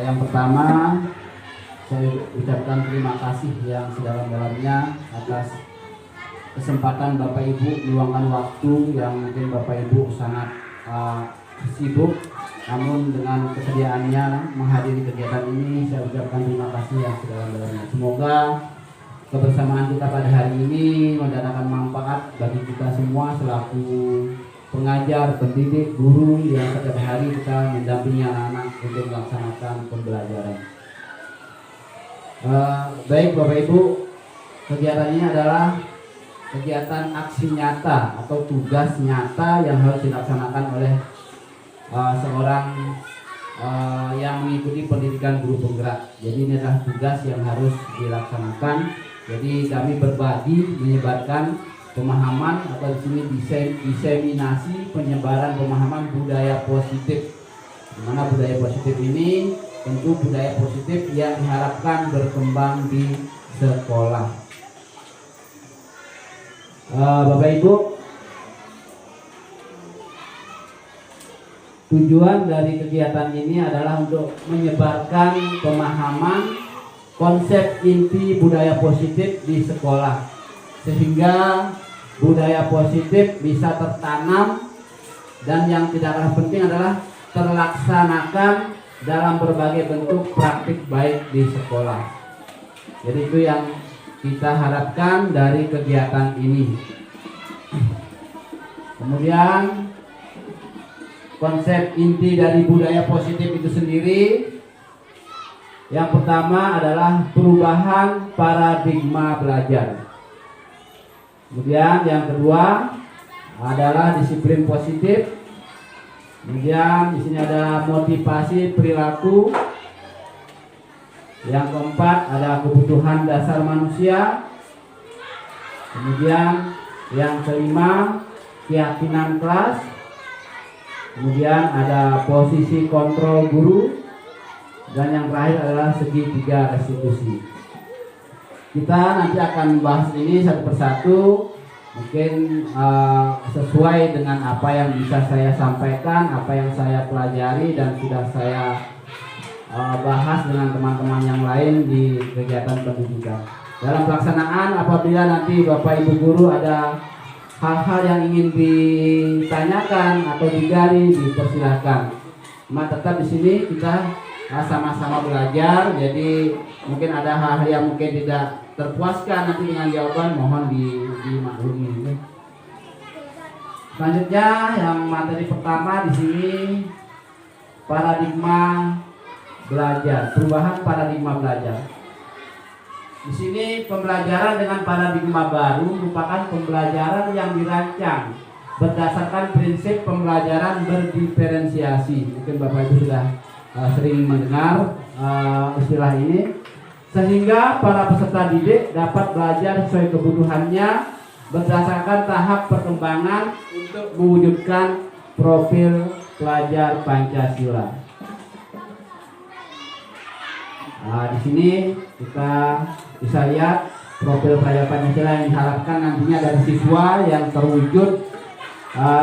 Yang pertama, saya ucapkan terima kasih yang sedalam-dalamnya atas kesempatan Bapak Ibu meluangkan waktu yang mungkin Bapak Ibu sangat sibuk, namun dengan kesediaannya menghadiri kegiatan ini, saya ucapkan terima kasih yang sedalam-dalamnya. Semoga kebersamaan kita pada hari ini mendatangkan manfaat bagi kita semua selaku pengajar, pendidik, guru yang setiap hari kita mendampingi anak-anak untuk melaksanakan pembelajaran. Baik Bapak Ibu, kegiatan ini adalah kegiatan aksi nyata atau tugas nyata yang harus dilaksanakan oleh seorang yang mengikuti pendidikan guru penggerak. Jadi ini adalah tugas yang harus dilaksanakan. Jadi kami berbagi menyebarkan pemahaman atau di sini diseminasi penyebaran pemahaman budaya positif. Di mana budaya positif ini tentu budaya positif yang diharapkan berkembang di sekolah. Bapak Ibu, tujuan dari kegiatan ini adalah untuk menyebarkan pemahaman konsep inti budaya positif di sekolah, sehingga budaya positif bisa tertanam dan yang tidak kalah penting adalah terlaksanakan dalam berbagai bentuk praktik baik di sekolah. Jadi itu yang kita harapkan dari kegiatan ini. Kemudian konsep inti dari budaya positif itu sendiri, yang pertama adalah perubahan paradigma belajar. Kemudian yang kedua adalah disiplin positif. Kemudian di sini ada motivasi perilaku. Yang keempat ada kebutuhan dasar manusia. Kemudian yang kelima keyakinan kelas. Kemudian ada posisi kontrol guru. Dan yang terakhir adalah segitiga restitusi. Kita nanti akan bahas ini satu persatu, mungkin sesuai dengan apa yang bisa saya sampaikan, apa yang saya pelajari dan sudah saya bahas dengan teman-teman yang lain di kegiatan pendidikan. Dalam pelaksanaan, apabila nanti Bapak Ibu guru ada hal-hal yang ingin ditanyakan atau digali, dipersilakan. Cuma tetap di sini kita sama-sama belajar, jadi mungkin ada hal-hal yang mungkin tidak terpuaskan nanti dengan jawaban, mohon dimaklumi. Selanjutnya yang materi pertama di sini paradigma belajar, perubahan paradigma belajar. Di sini pembelajaran dengan paradigma baru merupakan pembelajaran yang dirancang berdasarkan prinsip pembelajaran berdiferensiasi. Mungkin Bapak Ibu sudah sering mendengar istilah ini, sehingga para peserta didik dapat belajar sesuai kebutuhannya berdasarkan tahap perkembangan untuk mewujudkan profil pelajar Pancasila. Di sini kita bisa lihat profil pelajar Pancasila yang diharapkan nantinya dari siswa yang terwujud.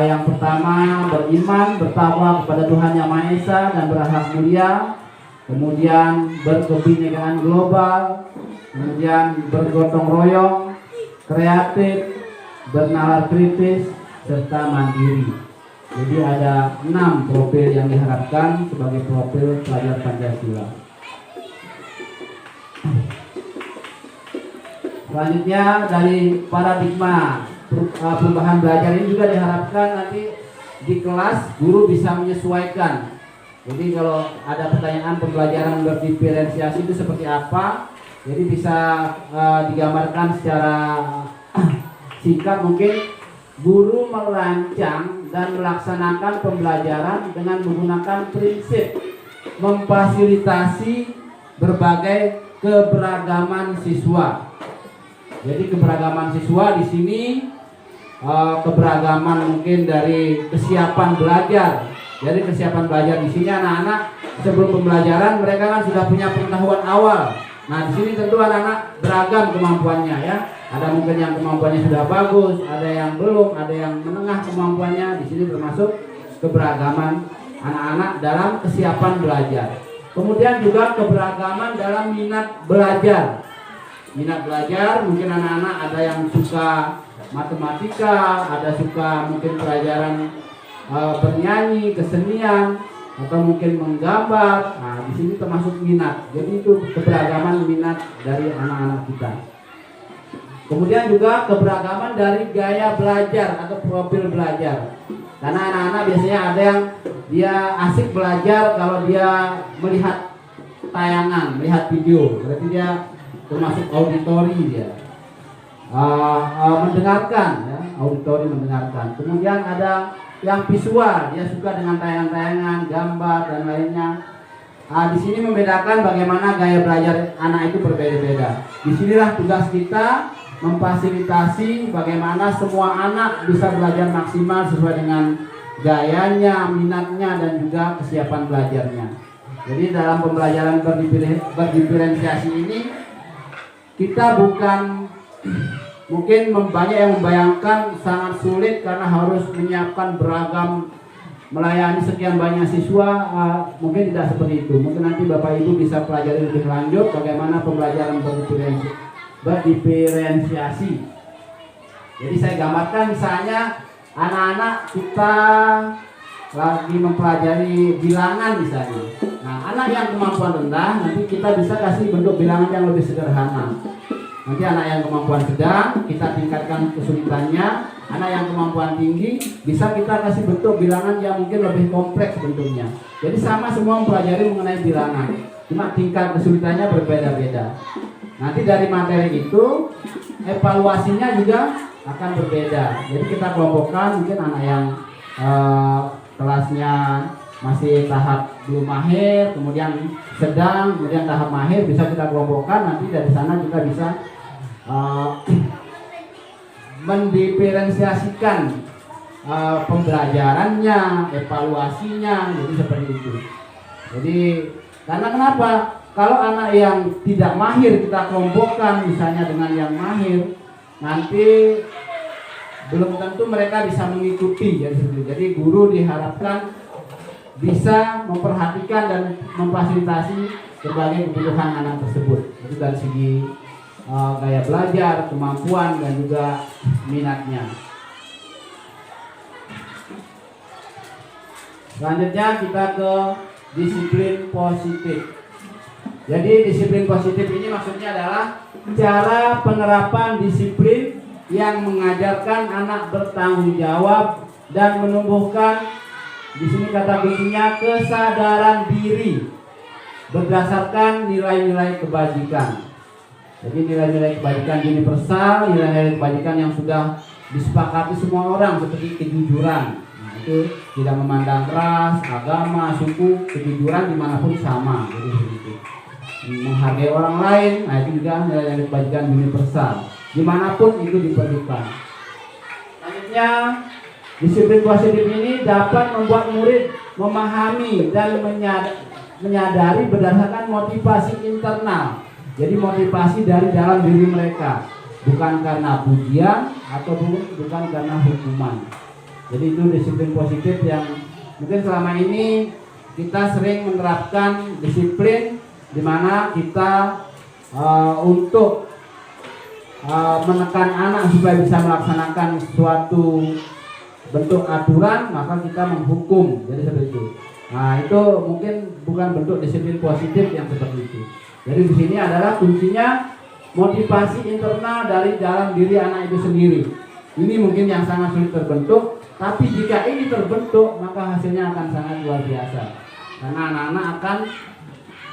Yang pertama, beriman, bertakwa kepada Tuhan Yang Maha Esa dan berakhlak mulia. Kemudian berkebinekaan global. Kemudian bergotong royong, kreatif, bernalar kritis, serta mandiri. Jadi ada 6 profil yang diharapkan sebagai profil pelajar Pancasila. Selanjutnya dari paradigma perubahan belajar ini juga diharapkan nanti di kelas guru bisa menyesuaikan. Jadi kalau ada pertanyaan pembelajaran berdiferensiasi itu seperti apa, jadi bisa digambarkan secara singkat. Mungkin guru merancang dan melaksanakan pembelajaran dengan menggunakan prinsip memfasilitasi berbagai keberagaman siswa. Jadi keberagaman siswa di sini keberagaman mungkin dari kesiapan belajar. Jadi kesiapan belajar di sini anak-anak sebelum pembelajaran mereka kan sudah punya pengetahuan awal. Nah di sini tentu anak-anak beragam kemampuannya ya. Ada mungkin yang kemampuannya sudah bagus, ada yang belum, ada yang menengah kemampuannya. Di sini termasuk keberagaman anak-anak dalam kesiapan belajar. Kemudian juga keberagaman dalam minat belajar. Minat belajar, mungkin anak-anak ada yang suka matematika, ada suka mungkin pelajaran bernyanyi, kesenian, atau mungkin menggambar. Nah, di sini termasuk minat. Jadi itu keberagaman minat dari anak-anak kita. Kemudian juga keberagaman dari gaya belajar atau profil belajar. Karena anak-anak biasanya ada yang dia asik belajar kalau dia melihat tayangan, melihat video. Berarti dia termasuk auditori dia. Mendengarkan, ya, auditori mendengarkan. Kemudian ada yang visual, dia suka dengan tayangan-tayangan, gambar dan lainnya. Di sini membedakan bagaimana gaya belajar anak itu berbeda-beda. Disinilah tugas kita memfasilitasi bagaimana semua anak bisa belajar maksimal sesuai dengan gayanya, minatnya, dan juga kesiapan belajarnya. Jadi dalam pembelajaran berdiferensiasi ini kita bukan mungkin banyak yang membayangkan sangat sulit karena harus menyiapkan beragam, melayani sekian banyak siswa. Mungkin tidak seperti itu. Mungkin nanti Bapak Ibu bisa pelajari lebih lanjut bagaimana pembelajaran berdiferensiasi. Jadi saya gambarkan misalnya anak-anak kita lagi mempelajari bilangan misalnya. Nah, anak yang kemampuan rendah nanti kita bisa kasih bentuk bilangan yang lebih sederhana. Nanti anak yang kemampuan sedang kita tingkatkan kesulitannya. Anak yang kemampuan tinggi bisa kita kasih bentuk bilangan yang mungkin lebih kompleks bentuknya. Jadi sama semua mempelajari mengenai bilangan, cuma tingkat kesulitannya berbeda-beda. Nanti dari materi itu evaluasinya juga akan berbeda. Jadi kita kelompokkan mungkin anak yang kelasnya masih tahap belum mahir, kemudian sedang, kemudian tahap mahir, bisa kita kelompokkan. Nanti dari sana kita bisa mendiferensiasikan pembelajarannya, evaluasinya, jadi seperti itu. Jadi karena kenapa? Kalau anak yang tidak mahir kita kelompokkan misalnya dengan yang mahir, nanti belum tentu mereka bisa mengikuti. Jadi guru diharapkan bisa memperhatikan dan memfasilitasi berbagai kebutuhan anak tersebut. Itu dari segi gaya belajar, kemampuan, dan juga minatnya. Selanjutnya kita ke disiplin positif. Jadi disiplin positif ini maksudnya adalah cara penerapan disiplin yang mengajarkan anak bertanggung jawab dan menumbuhkan, di sini kata kuncinya, kesadaran diri berdasarkan nilai-nilai kebajikan. Jadi nilai-nilai kebajikan universal, nilai-nilai kebajikan yang sudah disepakati semua orang, seperti kejujuran. Nah, itu tidak memandang ras, agama, suku, kejujuran dimanapun sama. Jadi begitu. Menghargai orang lain, nah itu juga nilai-nilai kebajikan universal, dimanapun itu diperlukan. Selanjutnya, disiplin positif ini dapat membuat murid memahami dan menyadari berdasarkan motivasi internal. Jadi motivasi dari dalam diri mereka, bukan karena pujian atau bukan karena hukuman. Jadi itu disiplin positif yang mungkin selama ini kita sering menerapkan disiplin di mana kita untuk menekan anak supaya bisa melaksanakan suatu bentuk aturan, maka kita menghukum. Jadi seperti itu. Nah, itu mungkin bukan bentuk disiplin positif yang seperti itu. Jadi di sini adalah kuncinya motivasi internal dari dalam diri anak itu sendiri. Ini mungkin yang sangat sulit terbentuk, tapi jika ini terbentuk maka hasilnya akan sangat luar biasa. Karena anak-anak akan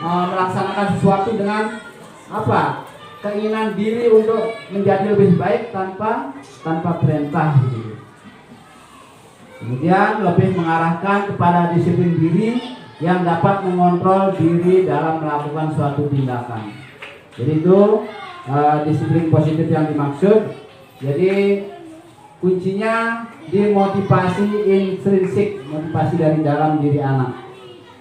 melaksanakan sesuatu dengan apa? Keinginan diri untuk menjadi lebih baik tanpa perintah gitu. Kemudian lebih mengarahkan kepada disiplin diri yang dapat mengontrol diri dalam melakukan suatu tindakan. Jadi itu disiplin positif yang dimaksud. Jadi kuncinya di motivasi intrinsik, motivasi dari dalam diri anak.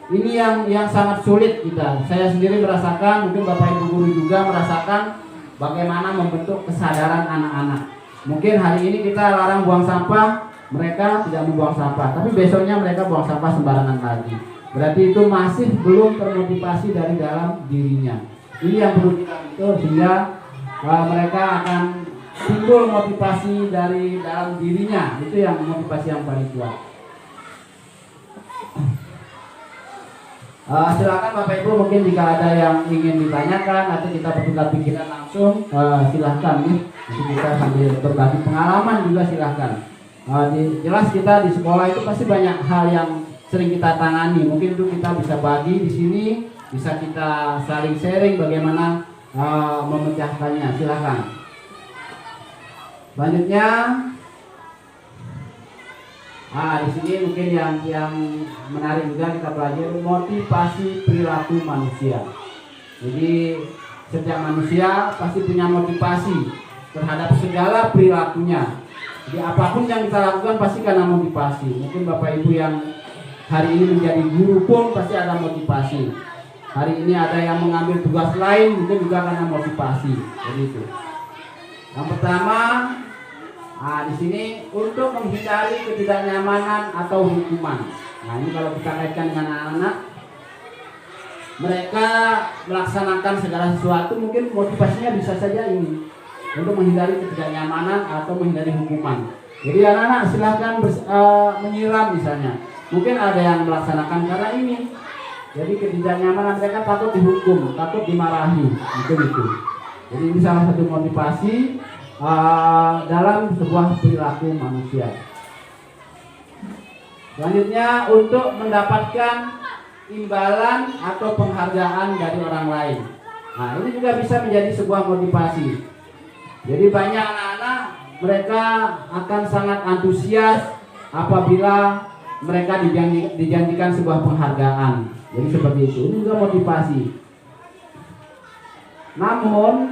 Ini yang sangat sulit kita. Saya sendiri merasakan, mungkin Bapak Ibu guru juga merasakan bagaimana membentuk kesadaran anak-anak. Mungkin hari ini kita larang buang sampah, mereka tidak membuang sampah, tapi besoknya mereka buang sampah sembarangan lagi. berarti itu masih belum termotivasi dari dalam dirinya. Ini yang perlu kita bentuk sehingga mereka akan timbul motivasi dari dalam dirinya. Itu yang motivasi yang paling kuat. Silakan Bapak Ibu, mungkin jika ada yang ingin ditanyakan atau kita bertukar pikiran langsung, silahkan nih. Nanti kita sambil berbagi pengalaman juga silahkan. Jelas kita di sekolah itu pasti banyak hal yang sering kita tangani. Mungkin itu kita bisa bagi di sini, bisa kita saling sharing bagaimana memecahkannya. Silahkan. Selanjutnya, di sini mungkin yang menarik juga kita pelajari motivasi perilaku manusia. Jadi setiap manusia pasti punya motivasi terhadap segala perilakunya. Jadi apapun yang kita lakukan pasti karena motivasi. Mungkin Bapak Ibu yang hari ini menjadi guru pun pasti ada motivasi. Hari ini ada yang mengambil tugas lain mungkin juga karena motivasi. Jadi itu. Yang pertama, di sini untuk menghindari ketidaknyamanan atau hukuman. Nah ini kalau kita kaitkan dengan anak-anak, mereka melaksanakan segala sesuatu mungkin motivasinya bisa saja ini untuk menghindari ketidaknyamanan atau menghindari hukuman. Jadi anak-anak silahkan menyiram misalnya. Mungkin ada yang melaksanakan karena ini. Jadi ketidaknyamanan mereka takut dihukum, takut dimarahi, itu. Jadi ini salah satu motivasi dalam sebuah perilaku manusia. Selanjutnya untuk mendapatkan imbalan atau penghargaan dari orang lain. Nah ini juga bisa menjadi sebuah motivasi. Jadi banyak anak-anak mereka akan sangat antusias apabila mereka dijanjikan sebuah penghargaan. Jadi seperti itu. Ini juga motivasi. Namun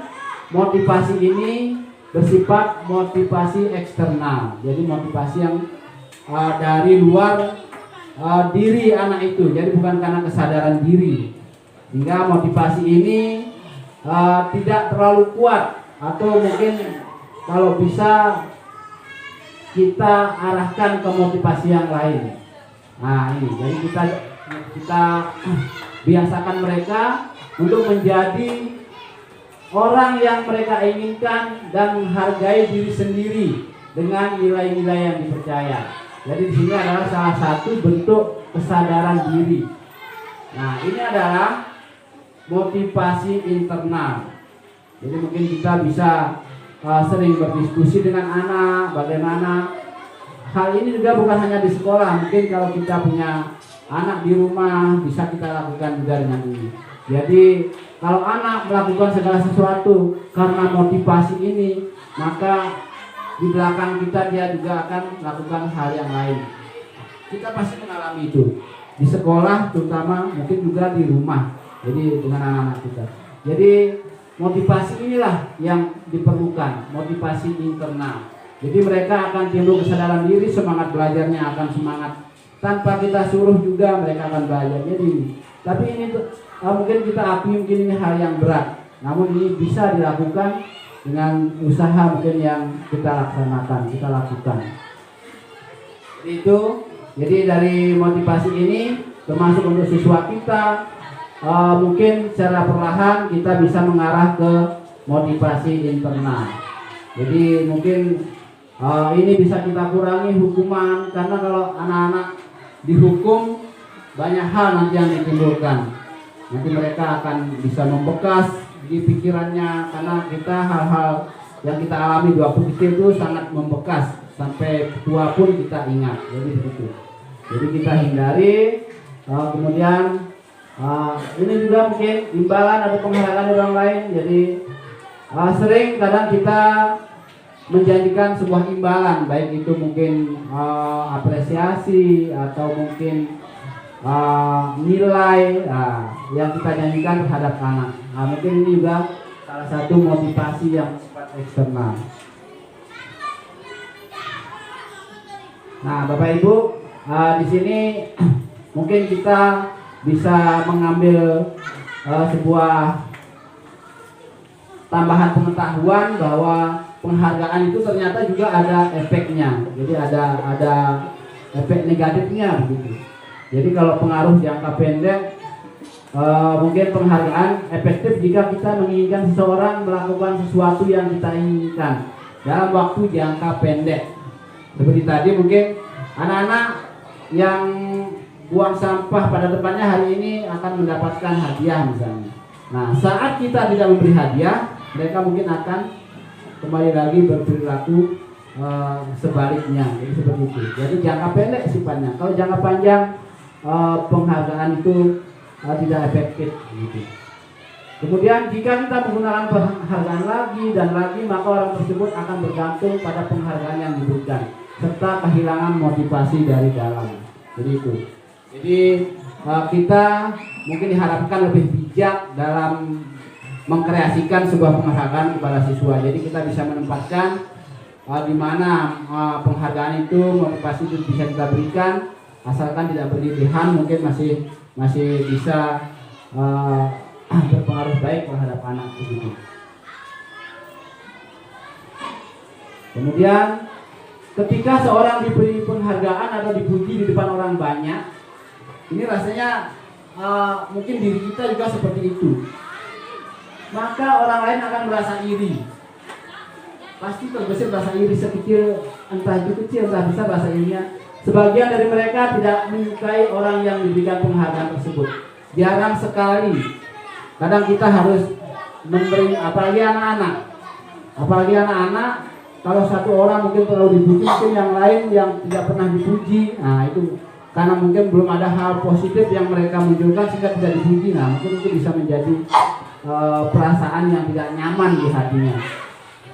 motivasi ini bersifat motivasi eksternal. Jadi motivasi yang dari luar diri anak itu. Jadi bukan karena kesadaran diri. Hingga motivasi ini tidak terlalu kuat. Atau mungkin kalau bisa kita arahkan ke motivasi yang lain. Nah ini, jadi kita biasakan mereka untuk menjadi orang yang mereka inginkan dan menghargai diri sendiri dengan nilai-nilai yang dipercaya. Jadi di sini adalah salah satu bentuk kesadaran diri. Nah ini adalah motivasi internal. Jadi mungkin kita bisa sering berdiskusi dengan anak bagaimana hal ini juga bukan hanya di sekolah. Mungkin kalau kita punya anak di rumah bisa kita lakukan juga dengan ini. Jadi kalau anak melakukan segala sesuatu karena motivasi ini, maka di belakang kita dia juga akan melakukan hal yang lain. Kita pasti mengalami itu di sekolah terutama, mungkin juga di rumah. Jadi dengan anak-anak kita. Jadi motivasi inilah yang diperlukan, motivasi internal. Jadi mereka akan timbul kesadaran diri, semangat belajarnya akan semangat. Tanpa kita suruh juga mereka akan belajar. Jadi, tapi ini mungkin kita akui mungkin ini hal yang berat. Namun ini bisa dilakukan dengan usaha mungkin yang kita laksanakan, kita lakukan. Itu, jadi dari motivasi ini termasuk untuk siswa kita. Mungkin secara perlahan kita bisa mengarah ke motivasi internal. Jadi mungkin ini bisa kita kurangi hukuman, karena kalau anak-anak dihukum banyak hal nanti yang ditimbulkan. Nanti mereka akan bisa membekas di pikirannya, karena kita hal-hal yang kita alami waktu kecil itu sangat membekas sampai tua pun kita ingat. Jadi begitu. Jadi kita hindari. Kemudian ini juga mungkin imbalan atau penghargaan dari orang lain. Jadi sering kadang kita menjanjikan sebuah imbalan, baik itu mungkin apresiasi atau mungkin nilai yang kita janjikan terhadap anak. Mungkin ini juga salah satu motivasi yang sifat eksternal. Nah, Bapak Ibu, di sini mungkin kita bisa mengambil sebuah tambahan pengetahuan bahwa penghargaan itu ternyata juga ada efeknya. Jadi ada efek negatifnya begitu. Jadi kalau pengaruh jangka pendek, mungkin penghargaan efektif jika kita menginginkan seseorang melakukan sesuatu yang kita inginkan dalam waktu jangka pendek. Seperti tadi mungkin anak-anak yang buang sampah pada depannya hari ini akan mendapatkan hadiah misalnya. Nah, saat kita tidak memberi hadiah, mereka mungkin akan kembali lagi berperilaku sebaliknya. Jadi seperti itu. Jadi jangka pendek sifatnya. Kalau jangka panjang, penghargaan itu tidak efektif. Gitu. Kemudian jika kita menggunakan penghargaan lagi dan lagi, maka orang tersebut akan bergantung pada penghargaan yang diberikan serta kehilangan motivasi dari dalam. Jadi itu. Jadi kita mungkin diharapkan lebih bijak dalam mengkreasikan sebuah penghargaan kepada siswa. Jadi kita bisa menempatkan di mana penghargaan itu, motivasi itu bisa kita berikan, asalkan tidak berlebihan, mungkin masih bisa berpengaruh baik terhadap anak begitu. Kemudian ketika seorang diberi penghargaan atau dipuji di depan orang banyak, ini rasanya mungkin diri kita juga seperti itu. Maka orang lain akan merasa iri. Pasti terbesit rasa iri sekecil, entah itu kecil, entah besar rasa irinya. Sebagian dari mereka tidak menyukai orang yang diberikan penghargaan tersebut. Jarang sekali. Kadang kita harus memberi, apalagi anak-anak, kalau satu orang mungkin terlalu dipuji, mungkin yang lain yang tidak pernah dipuji. Nah itu karena mungkin belum ada hal positif yang mereka munculkan sehingga tidak dipuji. Nah mungkin itu bisa menjadi perasaan yang tidak nyaman di hatinya.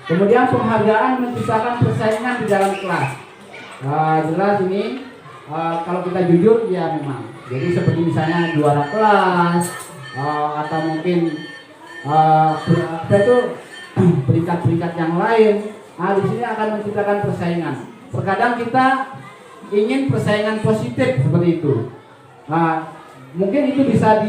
Kemudian penghargaan menciptakan persaingan di dalam kelas. Jelas ini kalau kita jujur ya memang. Jadi seperti misalnya juara kelas atau mungkin peringkat-peringkat yang lain. Di sini akan menciptakan persaingan. Terkadang kita ingin persaingan positif seperti itu. Mungkin itu bisa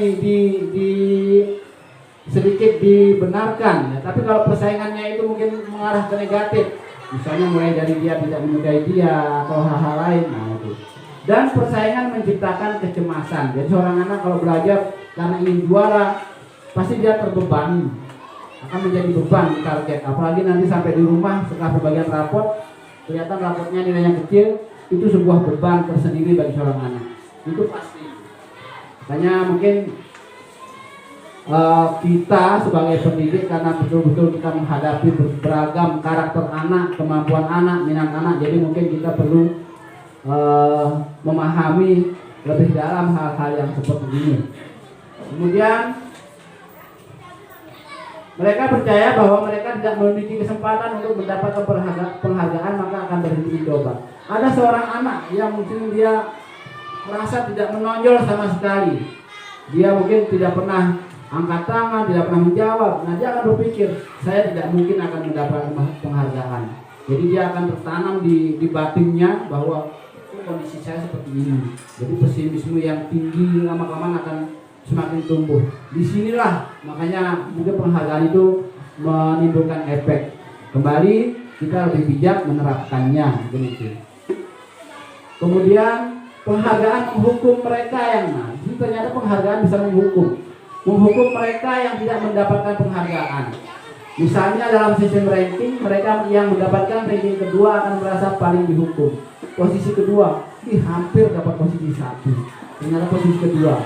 sedikit dibenarkan, ya. Tapi kalau persaingannya itu mungkin mengarah ke negatif, misalnya mulai dari dia tidak menyukai dia atau hal-hal lain, nah itu. Dan persaingan menciptakan kecemasan. Jadi seorang anak kalau belajar karena ingin juara, pasti dia terbebani, akan menjadi beban di target. Apalagi nanti sampai di rumah setelah pembagian rapot, kelihatan rapotnya nilainya kecil, itu sebuah beban tersendiri bagi seorang anak. Itu pasti. Makanya mungkin kita sebagai pendidik, karena betul-betul kita menghadapi beragam karakter anak, kemampuan anak, minat anak, jadi mungkin kita perlu memahami lebih dalam hal-hal yang seperti ini. Kemudian mereka percaya bahwa mereka tidak memiliki kesempatan untuk mendapatkan penghargaan, maka akan berhenti mencoba. Ada seorang anak yang mungkin dia merasa tidak menonjol sama sekali, dia mungkin tidak pernah angkat tangan, tidak pernah menjawab. Nah dia akan berpikir, saya tidak mungkin akan mendapatkan penghargaan. Jadi dia akan tertanam di batinnya bahwa kondisi saya seperti ini. Jadi pesimisme yang tinggi lama-kelamaan akan semakin tumbuh. Disinilah makanya mungkin penghargaan itu menimbulkan efek. Kembali kita lebih bijak menerapkannya begitu. Kemudian penghargaan menghukum mereka yang jadi ternyata penghargaan bisa menghukum mereka yang tidak mendapatkan penghargaan. Misalnya dalam sistem ranking, mereka yang mendapatkan ranking kedua akan merasa paling dihukum. Posisi kedua, hampir dapat posisi 1, ternyata posisi kedua.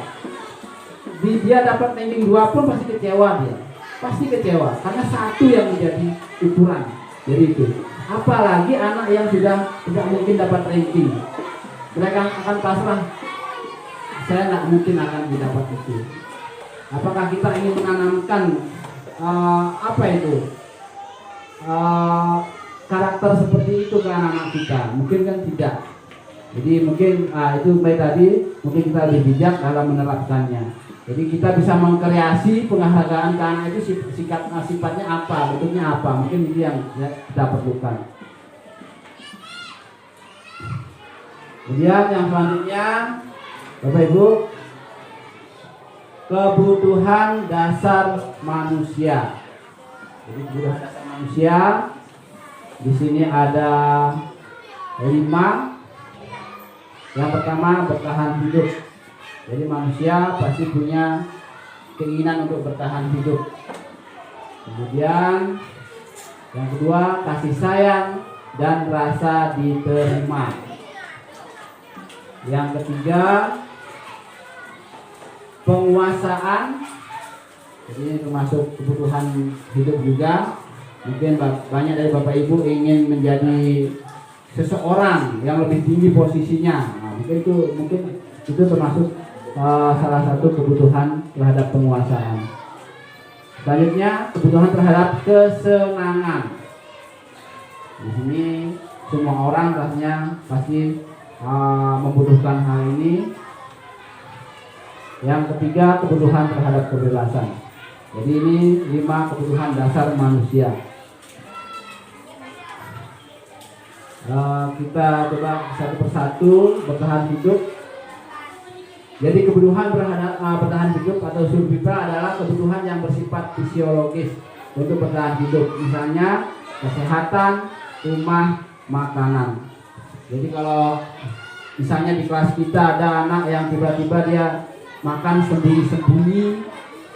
Dia dapat ranking 2 pun pasti kecewa dia. Pasti kecewa, karena 1 yang menjadi ukuran. Jadi itu. Apalagi anak yang sudah tidak mungkin dapat ranking. Mereka akan pasrah. Saya nggak mungkin akan didapat itu. Apakah kita ingin menanamkan karakter seperti itu ke anak-anak kita? Mungkin kan tidak. Jadi mungkin itu baik tadi, mungkin kita lebih bijak dalam menerapkannya. Jadi kita bisa mengkreasi penghargaan ke anak itu sifatnya apa, bentuknya apa. Mungkin itu yang kita perlukan. Kemudian yang selanjutnya, Bapak Ibu, kebutuhan dasar manusia. Jadi kebutuhan dasar manusia di sini ada 5. Yang pertama, bertahan hidup. Jadi manusia pasti punya keinginan untuk bertahan hidup. Kemudian yang kedua, kasih sayang dan rasa diterima. Yang ketiga, penguasaan. Jadi ini termasuk kebutuhan hidup juga. Mungkin banyak dari Bapak Ibu ingin menjadi seseorang yang lebih tinggi posisinya. Nah, mungkin itu termasuk salah satu kebutuhan terhadap penguasaan. Selanjutnya, kebutuhan terhadap kesenangan. Di sini semua orang rasanya pasti membutuhkan hal ini. Yang ketiga, kebutuhan terhadap kebebasan. Jadi ini 5 kebutuhan dasar manusia. Kita coba satu persatu bertahan hidup. Jadi kebutuhan bertahan hidup atau survival adalah kebutuhan yang bersifat fisiologis untuk bertahan hidup. Misalnya kesehatan, rumah, makanan. Jadi kalau misalnya di kelas kita ada anak yang tiba-tiba dia makan sembunyi-sembunyi,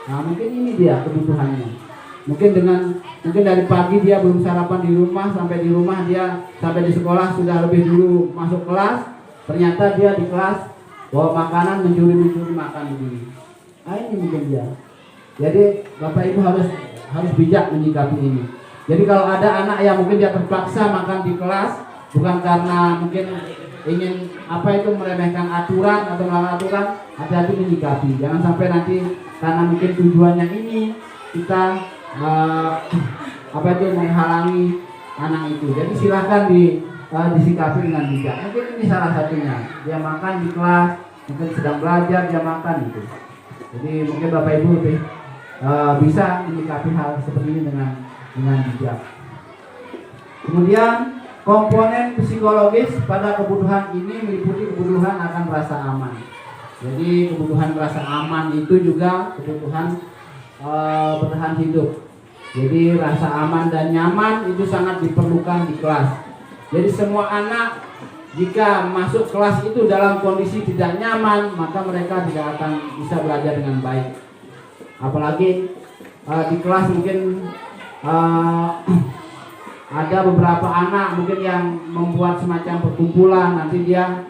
nah mungkin ini dia kebutuhannya. Mungkin dari pagi dia belum sarapan di rumah, sampai di rumah dia sampai di sekolah sudah lebih dulu masuk kelas. Ternyata dia di kelas bawa makanan, mencuri makan ini. Nah ini mungkin dia. Jadi Bapak Ibu harus bijak menyikapi ini. Jadi kalau ada anak yang mungkin dia terpaksa makan di kelas, bukan karena mungkin ingin meremehkan aturan atau melanggar aturan, hati-hati menyikapi. Jangan sampai nanti karena mungkin tujuannya ini kita menghalangi anak itu. Jadi silakan disikapi dengan bijak. Mungkin ini salah satunya. Dia makan di kelas, mungkin sedang belajar dia makan itu. Jadi mungkin Bapak Ibu lebih bisa menyikapi hal seperti ini dengan bijak. Kemudian komponen psikologis pada kebutuhan ini meliputi kebutuhan akan rasa aman. Jadi kebutuhan rasa aman itu juga kebutuhan bertahan hidup. Jadi rasa aman dan nyaman itu sangat diperlukan di kelas. Jadi semua anak jika masuk kelas itu dalam kondisi tidak nyaman, maka mereka tidak akan bisa belajar dengan baik. Apalagi di kelas mungkin ada beberapa anak mungkin yang membuat semacam perkumpulan, nanti dia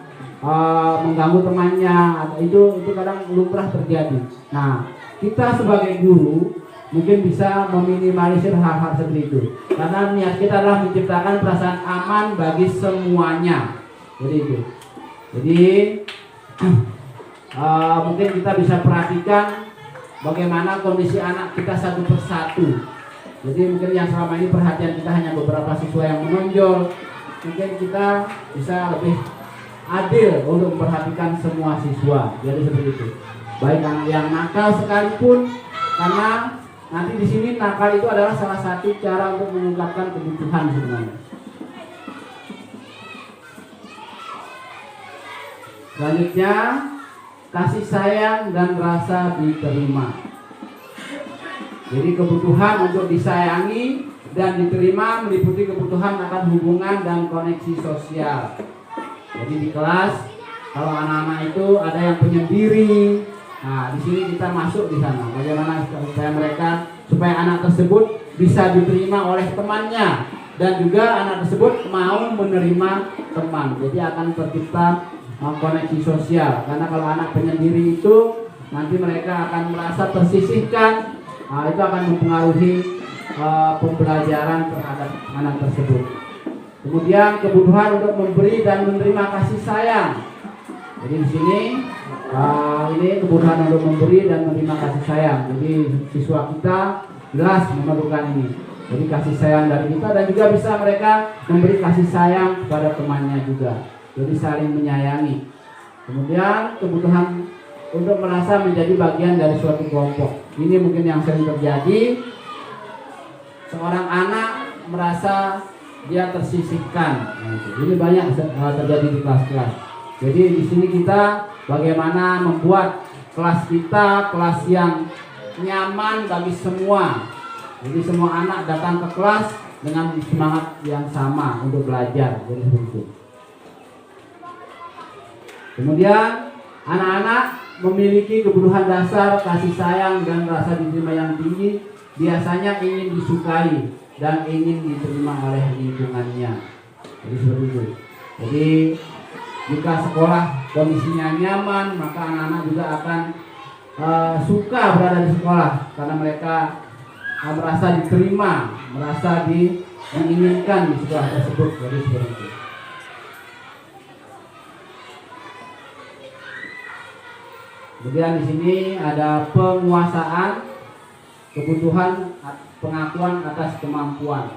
mengganggu temannya, itu kadang lumrah terjadi. Nah, kita sebagai guru mungkin bisa meminimalisir hal-hal seperti itu, karena niat kita adalah menciptakan perasaan aman bagi semuanya. Jadi itu. Jadi mungkin kita bisa perhatikan bagaimana kondisi anak kita satu persatu. Jadi mungkin yang selama ini perhatian kita hanya beberapa siswa yang menonjol, mungkin kita bisa lebih adil untuk memperhatikan semua siswa. Jadi seperti itu. Baik yang nakal sekalipun, karena nanti di sini nakal itu adalah salah satu cara untuk mengungkapkan kebutuhan sebenarnya. Selanjutnya, kasih sayang dan rasa diterima. Jadi kebutuhan untuk disayangi dan diterima meliputi kebutuhan akan hubungan dan koneksi sosial. Jadi di kelas kalau anak-anak itu ada yang penyendiri, nah di sini kita masuk di sana. Bagaimana supaya anak tersebut bisa diterima oleh temannya dan juga anak tersebut mau menerima teman. Jadi akan tercipta koneksi sosial. Karena kalau anak penyendiri itu nanti mereka akan merasa tersisihkan. Nah, itu akan mempengaruhi pembelajaran terhadap anak tersebut. Kemudian kebutuhan untuk memberi dan menerima kasih sayang. Jadi di sini ini kebutuhan untuk memberi dan menerima kasih sayang. Jadi siswa kita jelas memerlukan ini. Jadi kasih sayang dari kita dan juga bisa mereka memberi kasih sayang kepada temannya juga. Jadi saling menyayangi. Kemudian kebutuhan untuk merasa menjadi bagian dari suatu kelompok. Ini mungkin yang sering terjadi. Seorang anak merasa dia tersisihkan. Ini banyak terjadi di kelas-kelas. Jadi di sini kita bagaimana membuat kelas kita kelas yang nyaman bagi semua. Jadi semua anak datang ke kelas dengan semangat yang sama untuk belajar. Jadi seperti itu. Kemudian anak-anak memiliki kebutuhan dasar kasih sayang dan rasa diterima yang tinggi, biasanya ingin disukai dan ingin diterima oleh lingkungannya. Jadi seperti itu. Jadi jika sekolah kondisinya nyaman, maka anak-anak juga akan suka berada di sekolah karena mereka merasa diterima, merasa diinginkan di sekolah tersebut. Jadi seperti itu. Kemudian di sini ada penguasaan kebutuhan pengakuan atas kemampuan.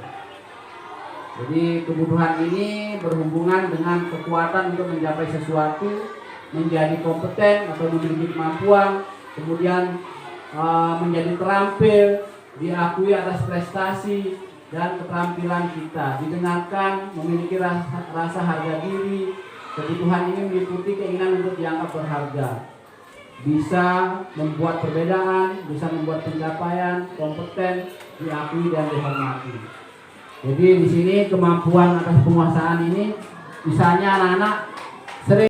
Jadi kebutuhan ini berhubungan dengan kekuatan untuk mencapai sesuatu, menjadi kompeten atau memiliki kemampuan, kemudian menjadi terampil, diakui atas prestasi dan keterampilan kita, didengarkan, memiliki rasa harga diri. Kebutuhan ini meliputi keinginan untuk dianggap berharga, bisa membuat perbedaan, bisa membuat pencapaian, kompeten, diakui dan dihormati. Jadi di sini kemampuan atas penguasaan ini, misalnya anak-anak sering